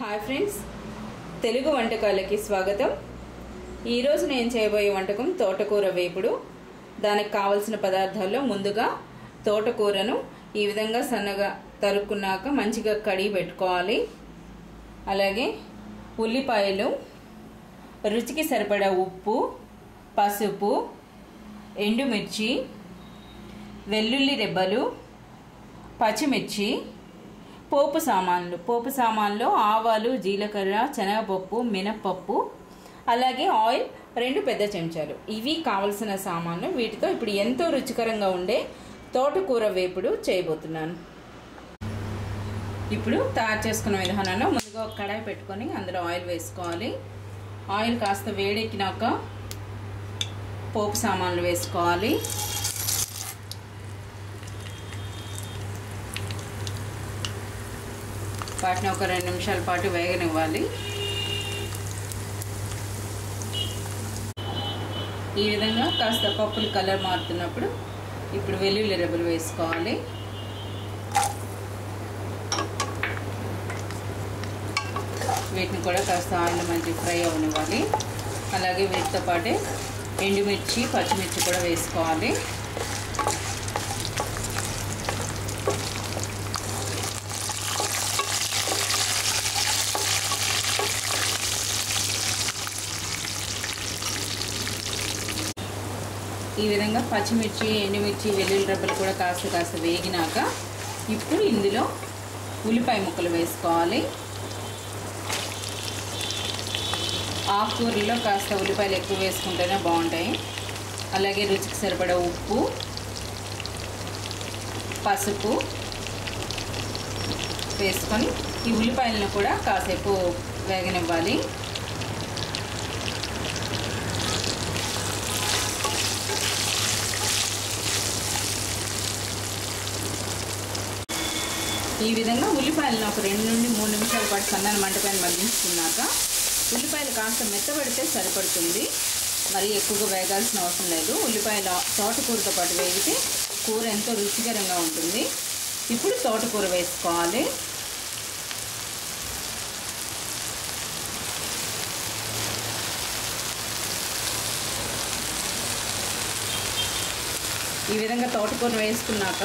Hi friends, Telugu వంటకాలకి స్వాగతం. ఈరోజు నేను చేయబోయే వంటకం తోటకూర వేపుడు. దానికి కావలసిన పదార్థాల్లో ముందుగా తోటకూరను ఈ విధంగా సన్నగా తరుక్కున్నాక మంచిగా కడిగి పెట్టుకోవాలి. అలాగే ఉల్లిపాయలు, రుచికి సరిపడా ఉప్పు, పసుపు, ఎండుమిర్చి, వెల్లుల్లి రెబ్బలు, పచ్చిమిర్చి, పోపు సామాన్లు ఆవాలు, జీలకర్ర, శనగపప్పు, మినప్పప్పు, అలాగే ఆయిల్ 2 పెద్ద చెంచాలు. ఇవి కావలసిన సామాన్లు. వీటితో ఇప్పుడు ఎంతో రుచికరంగా ఉండే తోటకూర వేపుడు చేయబోతున్నాను. ఇప్పుడు తయారు చేసుకున్న విధానంలో ముందుగా ఒక కడాయి పెట్టుకొని అందులో ఆయిల్ వేసుకోవాలి. ఆయిల్ కాస్త వేడెక్కినాక పోపు సామాన్లు వేసుకోవాలి. వాటిని ఒక 2 నిమిషాల పాటు వేగనివ్వాలి. ఈ విధంగా కాస్త పప్పులు కలర్ మారుతున్నప్పుడు ఇప్పుడు వెల్లుల్లి రెబ్బలు వేసుకోవాలి. వీటిని కూడా కాస్త ఆయిల్ మంచి ఫ్రై అవనివ్వాలి. అలాగే వీటితో పాటే ఎండుమిర్చి, పచ్చిమిర్చి కూడా వేసుకోవాలి. ఈ విధంగా పచ్చిమిర్చి, ఎండుమిర్చి, వెల్లుల్లి రెబ్బలు కూడా కాస్త వేగినాక ఇప్పుడు ఇందులో ఉల్లిపాయ ముక్కలు వేసుకోవాలి. ఆకుకూరల్లో కాస్త ఉల్లిపాయలు ఎక్కువ వేసుకుంటేనే బాగుంటాయి. అలాగే రుచికి సరిపడా ఉప్పు, పసుపు వేసుకొని ఈ ఉల్లిపాయలను కూడా కాసేపు వేగనివ్వాలి. ఈ విధంగా ఉల్లిపాయలను ఒక 2 నుండి 3 నిమిషాల పాటు సన్నని మంటపైన మగ్గించుకున్నాక ఉల్లిపాయలు కాస్త మెత్తబడితే సరిపడుతుంది. మరి ఎక్కువగా వేగాల్సిన అవసరం లేదు. ఉల్లిపాయల తోటకూరతో పాటు వేగితే కూర ఎంతో రుచికరంగా ఉంటుంది. ఇప్పుడు తోటకూర వేసుకోవాలి. ఈ విధంగా తోటకూర వేసుకున్నాక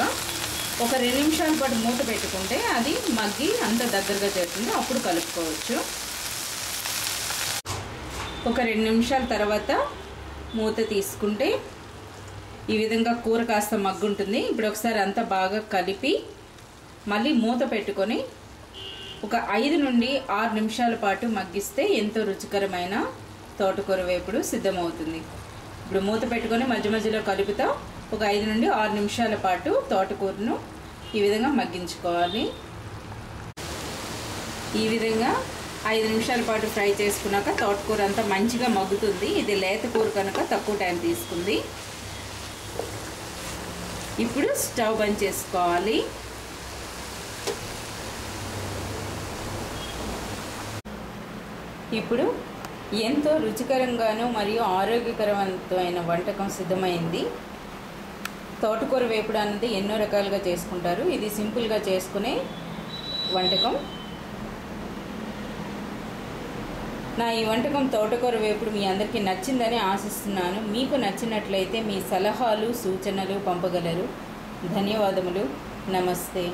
ఒక 2 నిమిషాల పాటు మూత పెట్టుకుంటే అది మగ్గి అంత దగ్గరగా చేస్తుంది. అప్పుడు కలుపుకోవచ్చు. ఒక 2 నిమిషాల తర్వాత మూత తీసుకుంటే ఈ విధంగా కూర కాస్త మగ్గుంటుంది. ఇప్పుడు ఒకసారి అంతా బాగా కలిపి మళ్ళీ మూత పెట్టుకొని ఒక 5 నుండి 6 నిమిషాల పాటు మగ్గిస్తే ఎంతో రుచికరమైన తోటకూర వేపుడు సిద్ధమవుతుంది. ఇప్పుడు మూత పెట్టుకొని మధ్య మధ్యలో కలుపుతా ఒక 5 నుండి 6 నిమిషాల పాటు తోటకూరను ఈ విధంగా మగ్గించుకోవాలి. ఈ విధంగా 5 నిమిషాల పాటు ఫ్రై చేసుకున్నాక తోటకూర అంతా మంచిగా మగ్గుతుంది. ఇది లేత కూర కనుక తక్కువ టైం తీసుకుంది. ఇప్పుడు స్టవ్ బంద్ చేసుకోవాలి. ఇప్పుడు ఎంతో రుచికరంగాను మరియు ఆరోగ్యకరమైన వంటకం సిద్ధమైంది. తోటకూర వేపుడు అనేది ఎన్నో రకాలుగా చేసుకుంటారు. ఇది సింపుల్గా చేసుకునే వంటకం. నా ఈ వంటకం తోటకూర వేపుడు మీ అందరికీ నచ్చిందని ఆశిస్తున్నాను. మీకు నచ్చినట్లయితే మీ సలహాలు, సూచనలు పంపగలరు. ధన్యవాదములు. నమస్తే.